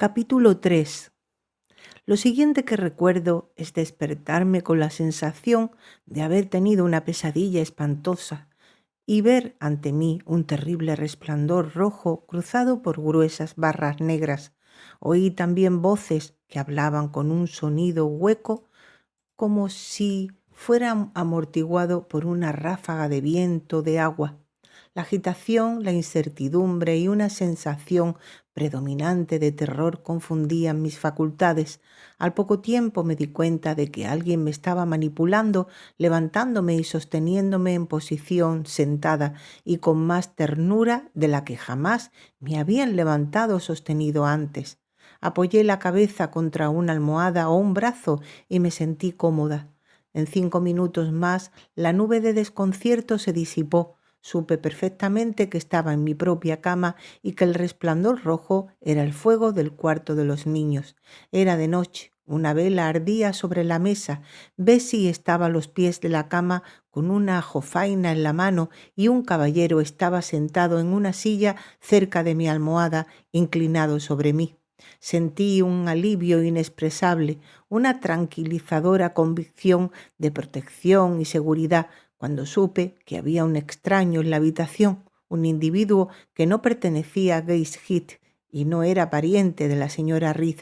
Capítulo 3. Lo siguiente que recuerdo es despertarme con la sensación de haber tenido una pesadilla espantosa y ver ante mí un terrible resplandor rojo cruzado por gruesas barras negras. Oí también voces que hablaban con un sonido hueco como si fuera amortiguado por una ráfaga de viento de agua. La agitación, la incertidumbre y una sensación predominante de terror confundían mis facultades. Al poco tiempo me di cuenta de que alguien me estaba manipulando, levantándome y sosteniéndome en posición sentada y con más ternura de la que jamás me habían levantado o sostenido antes. Apoyé la cabeza contra una almohada o un brazo y me sentí cómoda. En 5 minutos más la nube de desconcierto se disipó. Supe perfectamente que estaba en mi propia cama y que el resplandor rojo era el fuego del cuarto de los niños. Era de noche. Una vela ardía sobre la mesa. Bessie estaba a los pies de la cama con una jofaina en la mano y un caballero estaba sentado en una silla cerca de mi almohada, inclinado sobre mí. Sentí un alivio inexpresable, una tranquilizadora convicción de protección y seguridad cuando supe que había un extraño en la habitación, un individuo que no pertenecía a Gates Heath y no era pariente de la señora Reed.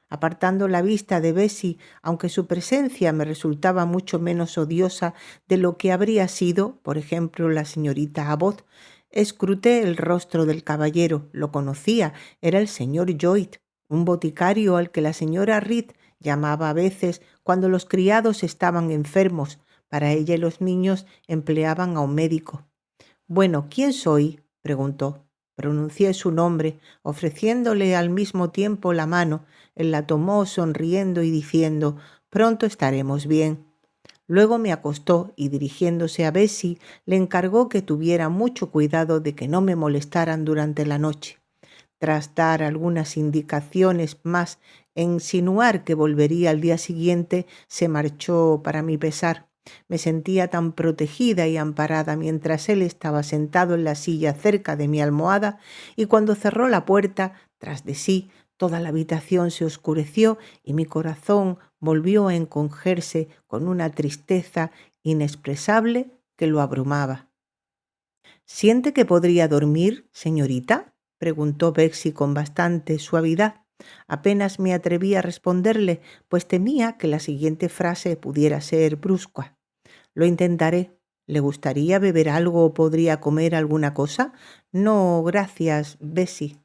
Apartando la vista de Bessie, aunque su presencia me resultaba mucho menos odiosa de lo que habría sido, por ejemplo, la señorita Abbott, escruté el rostro del caballero. Lo conocía, era el señor Lloyd, un boticario al que la señora Reed llamaba a veces cuando los criados estaban enfermos. Para ella y los niños empleaban a un médico. «Bueno, ¿quién soy?», preguntó. Pronuncié su nombre, ofreciéndole al mismo tiempo la mano. Él la tomó sonriendo y diciendo: «Pronto estaremos bien». Luego me acostó y, dirigiéndose a Bessie, le encargó que tuviera mucho cuidado de que no me molestaran durante la noche. Tras dar algunas indicaciones más e insinuar que volvería al día siguiente, se marchó para mi pesar. Me sentía tan protegida y amparada mientras él estaba sentado en la silla cerca de mi almohada, y cuando cerró la puerta tras de sí, toda la habitación se oscureció y mi corazón volvió a encogerse con una tristeza inexpresable que lo abrumaba. «¿Siente que podría dormir, señorita?», preguntó Betsy con bastante suavidad. Apenas me atreví a responderle, pues temía que la siguiente frase pudiera ser brusca. «Lo intentaré. ¿Le gustaría beber algo o podría comer alguna cosa?» «No, gracias, Bessie».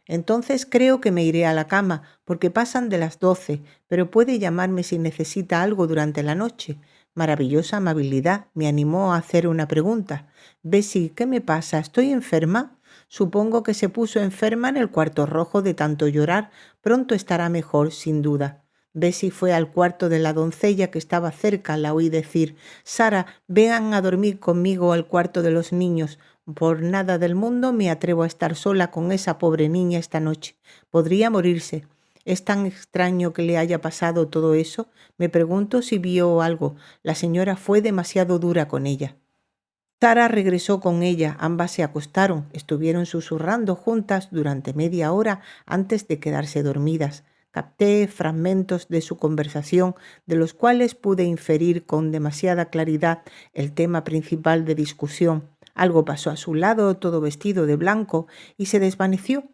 «Entonces creo que me iré a la cama, porque pasan de las 12, pero puede llamarme si necesita algo durante la noche». Maravillosa amabilidad. Me animó a hacer una pregunta. «Bessie, ¿qué me pasa? ¿Estoy enferma?» «Supongo que se puso enferma en el cuarto rojo de tanto llorar. Pronto estará mejor, sin duda». Bessie fue al cuarto de la doncella que estaba cerca. La oí decir: «Sara, vengan a dormir conmigo al cuarto de los niños. Por nada del mundo me atrevo a estar sola con esa pobre niña esta noche. Podría morirse. ¿Es tan extraño que le haya pasado todo eso? Me pregunto si vio algo. La señora fue demasiado dura con ella». Sara regresó con ella. Ambas se acostaron. Estuvieron susurrando juntas durante media hora antes de quedarse dormidas. Capté fragmentos de su conversación, de los cuales pude inferir con demasiada claridad el tema principal de discusión. Algo pasó a su lado, todo vestido de blanco, y se desvaneció.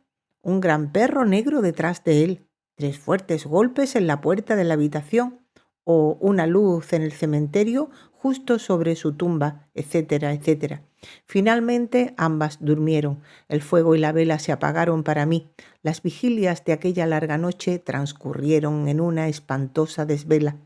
Un gran perro negro detrás de él, 3 fuertes golpes en la puerta de la habitación, o una luz en el cementerio justo sobre su tumba, etcétera, etcétera. Finalmente ambas durmieron. El fuego y la vela se apagaron para mí. Las vigilias de aquella larga noche transcurrieron en una espantosa desvela.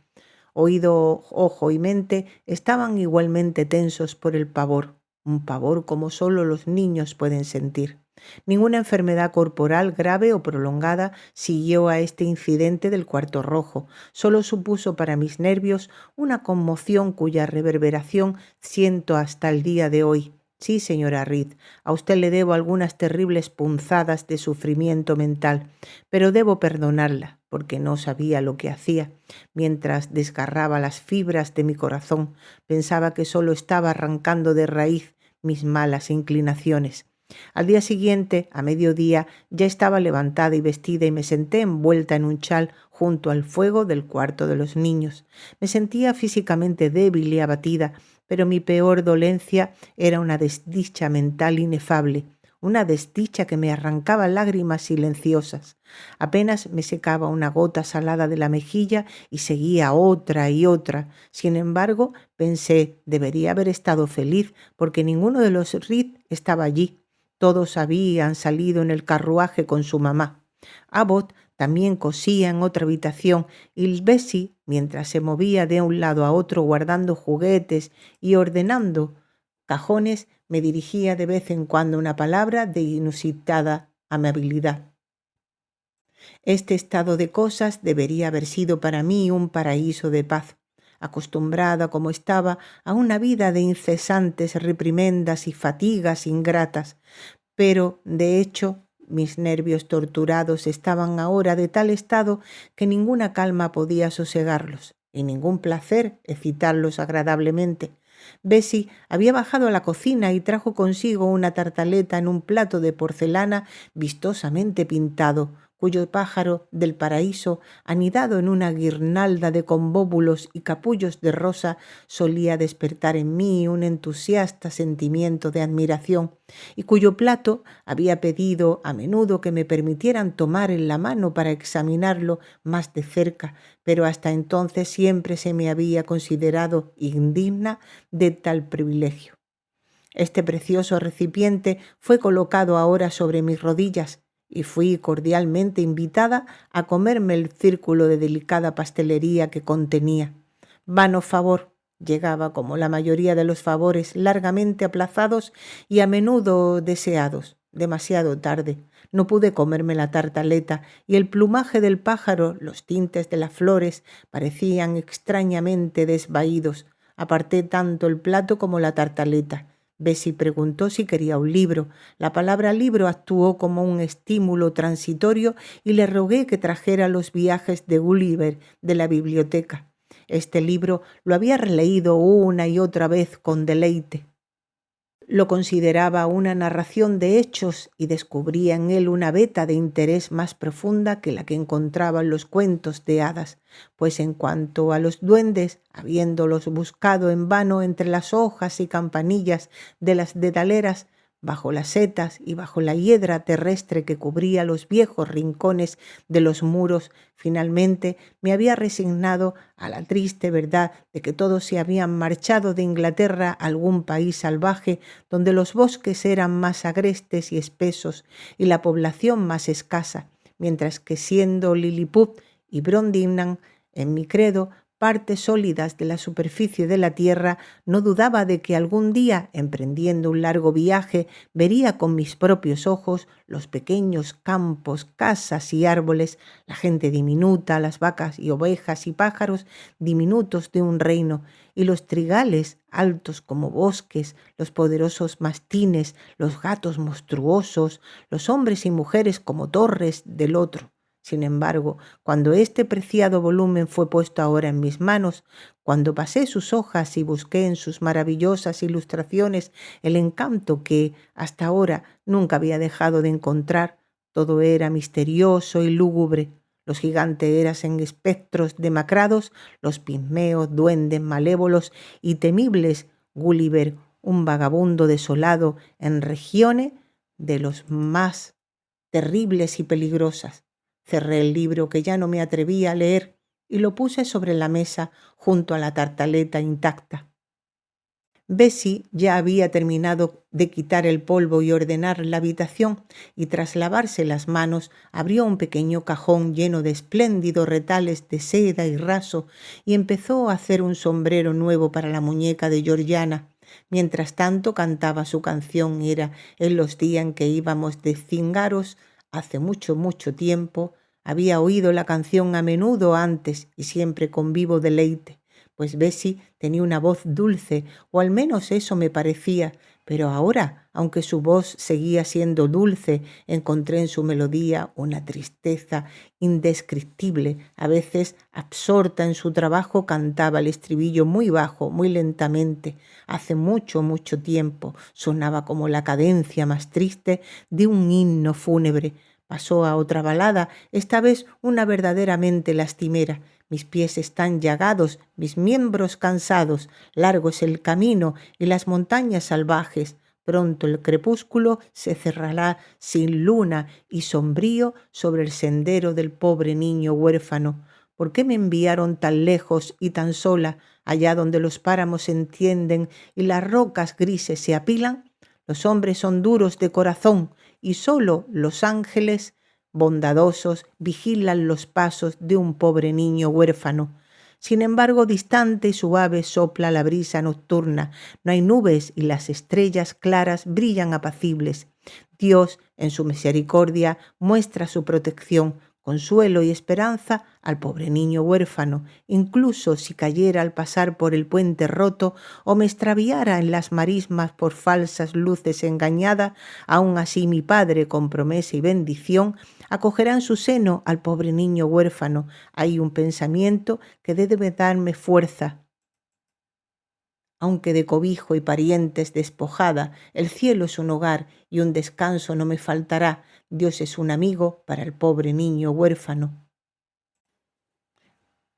Oído, ojo y mente estaban igualmente tensos por el pavor, un pavor como solo los niños pueden sentir. Ninguna enfermedad corporal grave o prolongada siguió a este incidente del cuarto rojo. Solo supuso para mis nervios una conmoción cuya reverberación siento hasta el día de hoy. Sí, señora Reed, a usted le debo algunas terribles punzadas de sufrimiento mental, pero debo perdonarla, porque no sabía lo que hacía. Mientras desgarraba las fibras de mi corazón, pensaba que solo estaba arrancando de raíz mis malas inclinaciones. Al día siguiente, a mediodía, ya estaba levantada y vestida y me senté envuelta en un chal junto al fuego del cuarto de los niños. Me sentía físicamente débil y abatida, pero mi peor dolencia era una desdicha mental inefable, una desdicha que me arrancaba lágrimas silenciosas. Apenas me secaba una gota salada de la mejilla y seguía otra y otra. Sin embargo, pensé, debería haber estado feliz porque ninguno de los Reed estaba allí. Todos habían salido en el carruaje con su mamá. Abbott también cosía en otra habitación y Bessie, mientras se movía de un lado a otro guardando juguetes y ordenando cajones, me dirigía de vez en cuando una palabra de inusitada amabilidad. Este estado de cosas debería haber sido para mí un paraíso de paz. Acostumbrada como estaba a una vida de incesantes reprimendas y fatigas ingratas, pero, de hecho, mis nervios torturados estaban ahora de tal estado que ninguna calma podía sosegarlos y ningún placer excitarlos agradablemente. Bessie había bajado a la cocina y trajo consigo una tartaleta en un plato de porcelana vistosamente pintado, cuyo pájaro del paraíso, anidado en una guirnalda de convóbulos y capullos de rosa, solía despertar en mí un entusiasta sentimiento de admiración, y cuyo plato había pedido a menudo que me permitieran tomar en la mano para examinarlo más de cerca, pero hasta entonces siempre se me había considerado indigna de tal privilegio. Este precioso recipiente fue colocado ahora sobre mis rodillas y fui cordialmente invitada a comerme el círculo de delicada pastelería que contenía. Vano favor, llegaba como la mayoría de los favores largamente aplazados y a menudo deseados. Demasiado tarde. No pude comerme la tartaleta y el plumaje del pájaro, los tintes de las flores, parecían extrañamente desvaídos. Aparté tanto el plato como la tartaleta. Bessie preguntó si quería un libro. La palabra libro actuó como un estímulo transitorio y le rogué que trajera Los viajes de Gulliver de la biblioteca. Este libro lo había releído una y otra vez con deleite. Lo consideraba una narración de hechos y descubría en él una veta de interés más profunda que la que encontraba en los cuentos de hadas, pues en cuanto a los duendes, habiéndolos buscado en vano entre las hojas y campanillas de las dedaleras, bajo las setas y bajo la hiedra terrestre que cubría los viejos rincones de los muros, finalmente me había resignado a la triste verdad de que todos se habían marchado de Inglaterra a algún país salvaje donde los bosques eran más agrestes y espesos y la población más escasa, mientras que siendo Lilliput y Brondinnan en mi credo partes sólidas de la superficie de la tierra, no dudaba de que algún día, emprendiendo un largo viaje, vería con mis propios ojos los pequeños campos, casas y árboles, la gente diminuta, las vacas y ovejas y pájaros diminutos de un reino, y los trigales altos como bosques, los poderosos mastines, los gatos monstruosos, los hombres y mujeres como torres del otro. Sin embargo, cuando este preciado volumen fue puesto ahora en mis manos, cuando pasé sus hojas y busqué en sus maravillosas ilustraciones el encanto que, hasta ahora, nunca había dejado de encontrar, todo era misterioso y lúgubre. Los gigantes eran espectros demacrados, los pigmeos duendes malévolos y temibles, Gulliver, un vagabundo desolado en regiones de los más terribles y peligrosas. Cerré el libro que ya no me atrevía a leer y lo puse sobre la mesa junto a la tartaleta intacta. Bessie ya había terminado de quitar el polvo y ordenar la habitación y tras lavarse las manos abrió un pequeño cajón lleno de espléndidos retales de seda y raso y empezó a hacer un sombrero nuevo para la muñeca de Georgiana. Mientras tanto cantaba su canción. Era en los días en que íbamos de Cingaros. Hace mucho, mucho tiempo había oído la canción a menudo antes y siempre con vivo deleite, pues Bessie tenía una voz dulce, o al menos eso me parecía, Pero ahora, aunque su voz seguía siendo dulce, encontré en su melodía una tristeza indescriptible. A veces, absorta en su trabajo, cantaba el estribillo muy bajo, muy lentamente. Hace mucho, mucho tiempo sonaba como la cadencia más triste de un himno fúnebre. Pasó a otra balada, esta vez una verdaderamente lastimera. Mis pies están llagados, mis miembros cansados, largo es el camino y las montañas salvajes. Pronto el crepúsculo se cerrará sin luna y sombrío sobre el sendero del pobre niño huérfano. ¿Por qué me enviaron tan lejos y tan sola, allá donde los páramos se entienden y las rocas grises se apilan? Los hombres son duros de corazón y solo los ángeles bondadosos vigilan los pasos de un pobre niño huérfano. Sin embargo, distante y suave sopla la brisa nocturna. No hay nubes y las estrellas claras brillan apacibles. Dios, en su misericordia, muestra su protección, consuelo y esperanza al pobre niño huérfano. Incluso si cayera al pasar por el puente roto o me extraviara en las marismas por falsas luces engañada, aún así mi Padre, con promesa y bendición, acogerá en su seno al pobre niño huérfano. Hay un pensamiento que debe darme fuerza. Aunque de cobijo y parientes despojada, el cielo es un hogar y un descanso no me faltará. Dios es un amigo para el pobre niño huérfano.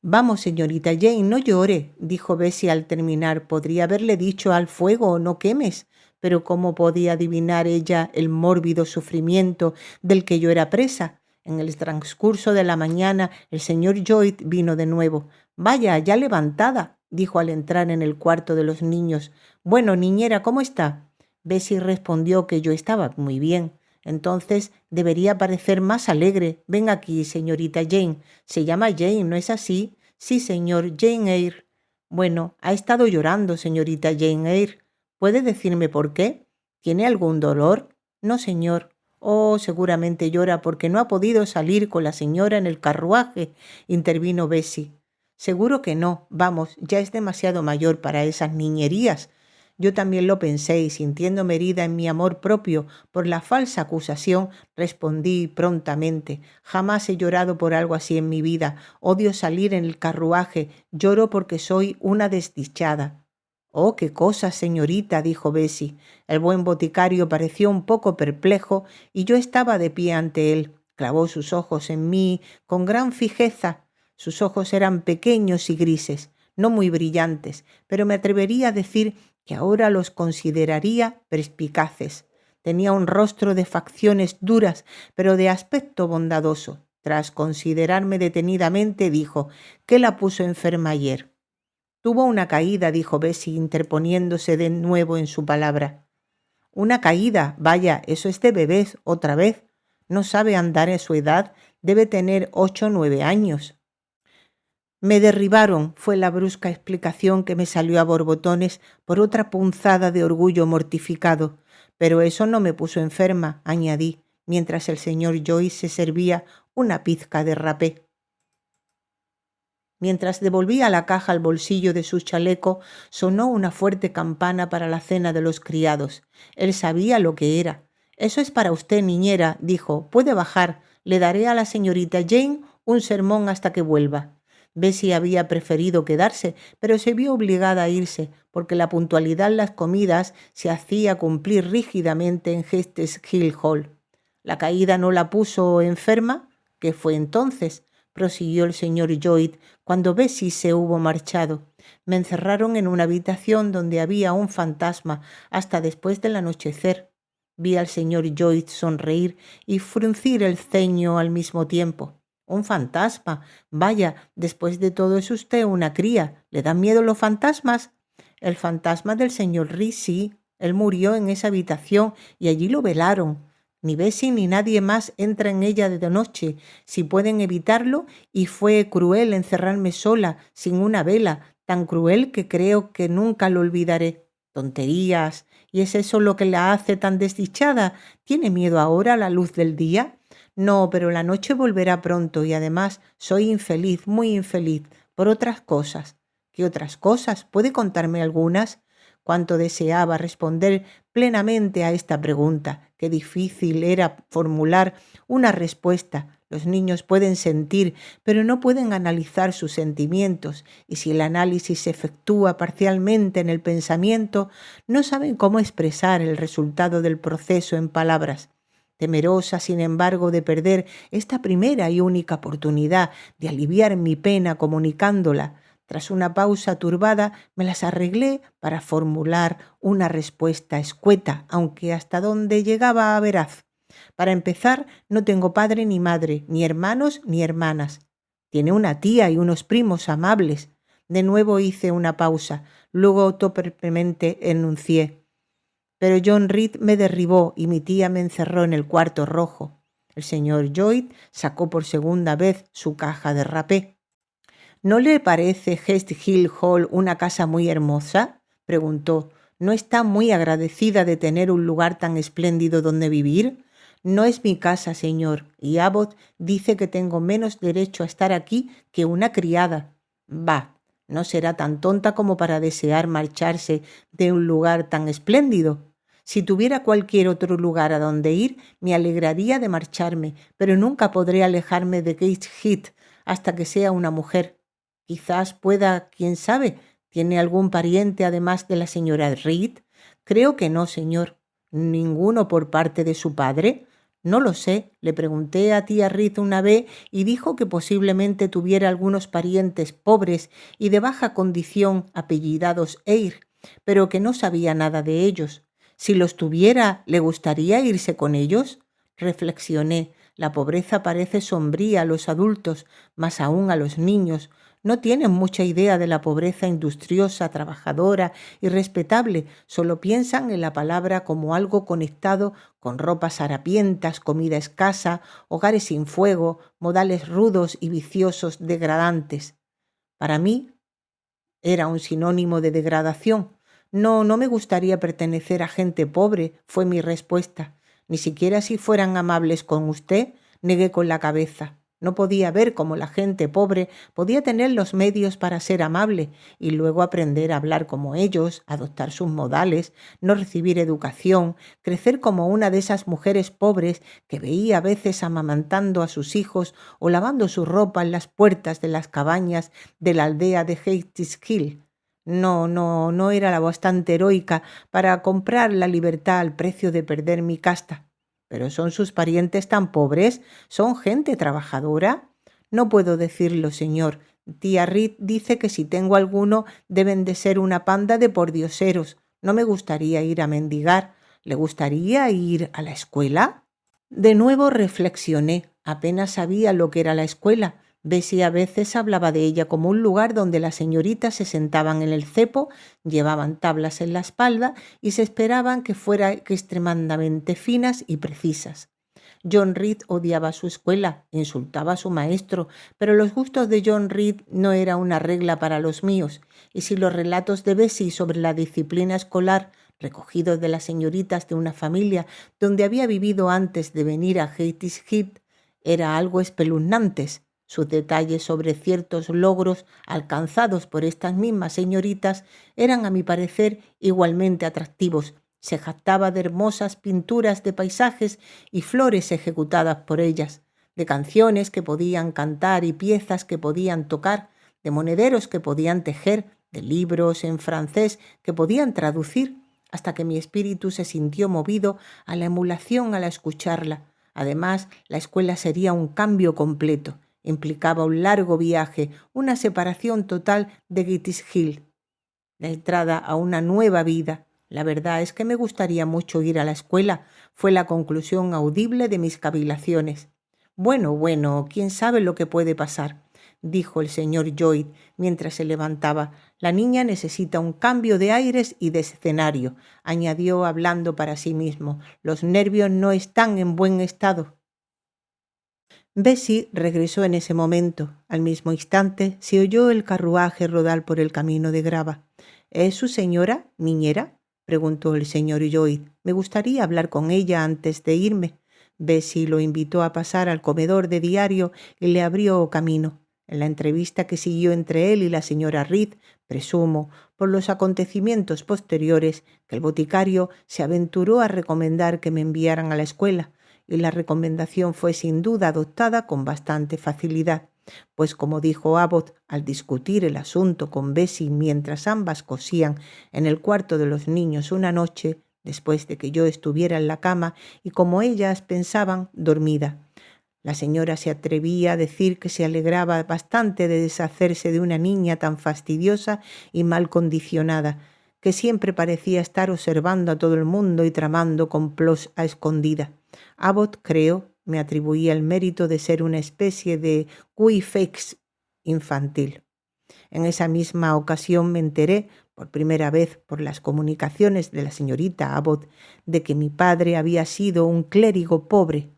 Vamos, señorita Jane, no llore, dijo Bessie al terminar. Podría haberle dicho al fuego, no quemes. Pero ¿cómo podía adivinar ella el mórbido sufrimiento del que yo era presa? En el transcurso de la mañana el señor Lloyd vino de nuevo. Vaya, ya levantada, dijo al entrar en el cuarto de los niños. Bueno, niñera, ¿cómo está? Bessie respondió que yo estaba muy bien. Entonces debería parecer más alegre. Ven aquí, señorita Jane. Se llama Jane, ¿no es así? Sí, señor, Jane Eyre. Bueno, ha estado llorando, señorita Jane Eyre. ¿Puede decirme por qué? ¿Tiene algún dolor? No, señor. Oh, seguramente llora porque no ha podido salir con la señora en el carruaje, intervino Bessie. Seguro que no. Vamos, ya es demasiado mayor para esas niñerías. Yo también lo pensé y sintiéndome herida en mi amor propio por la falsa acusación, respondí prontamente. Jamás he llorado por algo así en mi vida. Odio salir en el carruaje. Lloro porque soy una desdichada. Oh, qué cosa, señorita, dijo Bessie. El buen boticario pareció un poco perplejo y yo estaba de pie ante él. Clavó sus ojos en mí con gran fijeza. Sus ojos eran pequeños y grises, no muy brillantes, pero me atrevería a decir que ahora los consideraría perspicaces. Tenía un rostro de facciones duras, pero de aspecto bondadoso. Tras considerarme detenidamente, dijo: ¿Qué la puso enferma ayer? Tuvo una caída, dijo Bessie, interponiéndose de nuevo en su palabra. Una caída, vaya, eso es de bebés, otra vez. No sabe andar en su edad, debe tener 8 o 9 años. Me derribaron, fue la brusca explicación que me salió a borbotones por otra punzada de orgullo mortificado. Pero eso no me puso enferma, añadí, mientras el señor Joyce se servía una pizca de rapé. Mientras devolvía la caja al bolsillo de su chaleco, sonó una fuerte campana para la cena de los criados. Él sabía lo que era. Eso es para usted, niñera, dijo. Puede bajar. Le daré a la señorita Jane un sermón hasta que vuelva. Bessie había preferido quedarse, pero se vio obligada a irse, porque la puntualidad en las comidas se hacía cumplir rígidamente en Hestes Hill Hall. ¿La caída no la puso enferma? ¿Qué fue entonces?, prosiguió el señor Lloyd cuando Bessie se hubo marchado. Me encerraron en una habitación donde había un fantasma hasta después del anochecer. Vi al señor Lloyd sonreír y fruncir el ceño al mismo tiempo. Un fantasma. Vaya, después de todo es usted una cría. ¿Le dan miedo los fantasmas? El fantasma del señor Rees, sí. Él murió en esa habitación y allí lo velaron. Ni Bessie ni nadie más entra en ella de noche, si pueden evitarlo, y fue cruel encerrarme sola, sin una vela, tan cruel que creo que nunca lo olvidaré. Tonterías. ¿Y es eso lo que la hace tan desdichada? ¿Tiene miedo ahora a la luz del día? No, pero la noche volverá pronto y además soy infeliz, muy infeliz, por otras cosas. ¿Qué otras cosas? ¿Puede contarme algunas? Cuánto deseaba responder plenamente a esta pregunta. Qué difícil era formular una respuesta. Los niños pueden sentir, pero no pueden analizar sus sentimientos, y si el análisis se efectúa parcialmente en el pensamiento, no saben cómo expresar el resultado del proceso en palabras. Temerosa, sin embargo, de perder esta primera y única oportunidad de aliviar mi pena comunicándola, tras una pausa turbada, me las arreglé para formular una respuesta escueta, aunque hasta donde llegaba a veraz. Para empezar, no tengo padre ni madre, ni hermanos ni hermanas. Tiene una tía y unos primos amables. De nuevo hice una pausa, luego torpemente enuncié. Pero John Reed me derribó y mi tía me encerró en el cuarto rojo. El señor Lloyd sacó por segunda vez su caja de rapé. ¿No le parece Hest Hill Hall una casa muy hermosa?, preguntó. ¿No está muy agradecida de tener un lugar tan espléndido donde vivir? No es mi casa, señor, y Abbott dice que tengo menos derecho a estar aquí que una criada. Bah, no será tan tonta como para desear marcharse de un lugar tan espléndido. Si tuviera cualquier otro lugar a donde ir, me alegraría de marcharme, pero nunca podré alejarme de Gateshead hasta que sea una mujer. Quizás pueda, quién sabe, ¿tiene algún pariente además de la señora Reed? Creo que no, señor. ¿Ninguno por parte de su padre? No lo sé. Le pregunté a tía Reed una vez y dijo que posiblemente tuviera algunos parientes pobres y de baja condición apellidados Eyre, pero que no sabía nada de ellos. Si los tuviera, ¿le gustaría irse con ellos? Reflexioné. La pobreza parece sombría a los adultos, más aún a los niños. No tienen mucha idea de la pobreza industriosa, trabajadora y respetable, solo piensan en la palabra como algo conectado con ropas harapientas, comida escasa, hogares sin fuego, modales rudos y viciosos degradantes. Para mí era un sinónimo de degradación. No, no me gustaría pertenecer a gente pobre, fue mi respuesta. Ni siquiera si fueran amables con usted, negué con la cabeza. No podía ver cómo la gente pobre podía tener los medios para ser amable y luego aprender a hablar como ellos, adoptar sus modales, no recibir educación, crecer como una de esas mujeres pobres que veía a veces amamantando a sus hijos o lavando su ropa en las puertas de las cabañas de la aldea de Hastings Hill. No era la bastante heroica para comprar la libertad al precio de perder mi casta. ¿Pero son sus parientes tan pobres? ¿Son gente trabajadora? No puedo decirlo, señor. Tía Reed dice que si tengo alguno deben de ser una panda de pordioseros. No me gustaría ir a mendigar. ¿Le gustaría ir a la escuela? De nuevo reflexioné. Apenas sabía lo que era la escuela. Bessie a veces hablaba de ella como un lugar donde las señoritas se sentaban en el cepo, llevaban tablas en la espalda y se esperaban que fueran extremadamente finas y precisas. John Reed odiaba su escuela, insultaba a su maestro, pero los gustos de John Reed no era una regla para los míos, y si los relatos de Bessie sobre la disciplina escolar, recogidos de las señoritas de una familia donde había vivido antes de venir a Gateshead, era algo espeluznantes, sus detalles sobre ciertos logros alcanzados por estas mismas señoritas eran, a mi parecer, igualmente atractivos. Se jactaba de hermosas pinturas de paisajes y flores ejecutadas por ellas, de canciones que podían cantar y piezas que podían tocar, de monederos que podían tejer, de libros en francés que podían traducir, hasta que mi espíritu se sintió movido a la emulación al escucharla. Además, la escuela sería un cambio completo. Implicaba un largo viaje, una separación total de Gateshead, la entrada a una nueva vida. La verdad es que me gustaría mucho ir a la escuela, fue la conclusión audible de mis cavilaciones. Bueno, quién sabe lo que puede pasar, dijo el señor Lloyd mientras se levantaba. La niña necesita un cambio de aires y de escenario, añadió hablando para sí mismo. Los nervios no están en buen estado. Bessie regresó en ese momento. Al mismo instante se oyó el carruaje rodar por el camino de grava. ¿Es su señora, niñera?, preguntó el señor Lloyd. Me gustaría hablar con ella antes de irme. Bessie lo invitó a pasar al comedor de diario y le abrió camino. En la entrevista que siguió entre él y la señora Reed, presumo, por los acontecimientos posteriores, que el boticario se aventuró a recomendar que me enviaran a la escuela, y la recomendación fue sin duda adoptada con bastante facilidad, pues como dijo Abbott al discutir el asunto con Bessie mientras ambas cosían en el cuarto de los niños una noche, después de que yo estuviera en la cama y como ellas pensaban, dormida. La señora se atrevía a decir que se alegraba bastante de deshacerse de una niña tan fastidiosa y mal condicionada, que siempre parecía estar observando a todo el mundo y tramando complots a escondida. Abbott, creo, me atribuía el mérito de ser una especie de Guy-Fawkes infantil. En esa misma ocasión me enteré, por primera vez por las comunicaciones de la señorita Abbott, de que mi padre había sido un clérigo pobre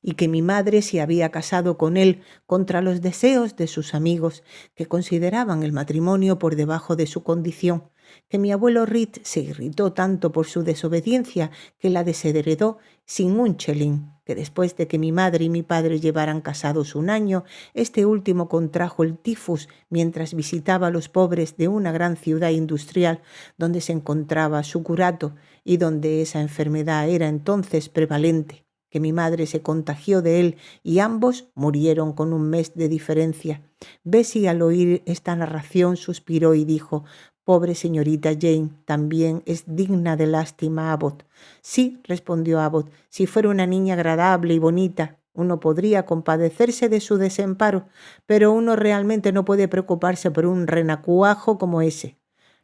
y que mi madre se había casado con él contra los deseos de sus amigos, que consideraban el matrimonio por debajo de su condición, que mi abuelo Reed se irritó tanto por su desobediencia que la desheredó sin un chelín, que después de que mi madre y mi padre llevaran casados un año, este último contrajo el tifus mientras visitaba a los pobres de una gran ciudad industrial donde se encontraba su curato y donde esa enfermedad era entonces prevalente, que mi madre se contagió de él y ambos murieron con un mes de diferencia. Bessie, al oír esta narración, suspiró y dijo: «Pobre señorita Jane, también es digna de lástima, Abbott». «Sí», respondió Abbott, «si fuera una niña agradable y bonita, uno podría compadecerse de su desamparo, pero uno realmente no puede preocuparse por un renacuajo como ese».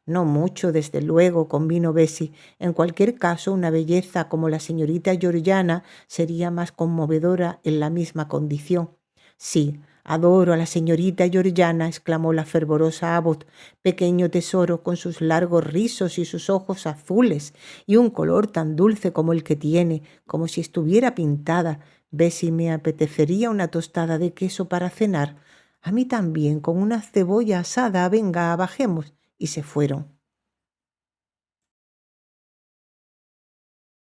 «No mucho, desde luego», convino Bessie. «En cualquier caso, una belleza como la señorita Georgiana sería más conmovedora en la misma condición». «Sí, adoro a la señorita Georgiana», exclamó la fervorosa Abbott. «Pequeño tesoro, con sus largos rizos y sus ojos azules, y un color tan dulce como el que tiene, como si estuviera pintada. Bessie, me apetecería una tostada de queso para cenar». «A mí también, con una cebolla asada. Venga, bajemos». Y se fueron.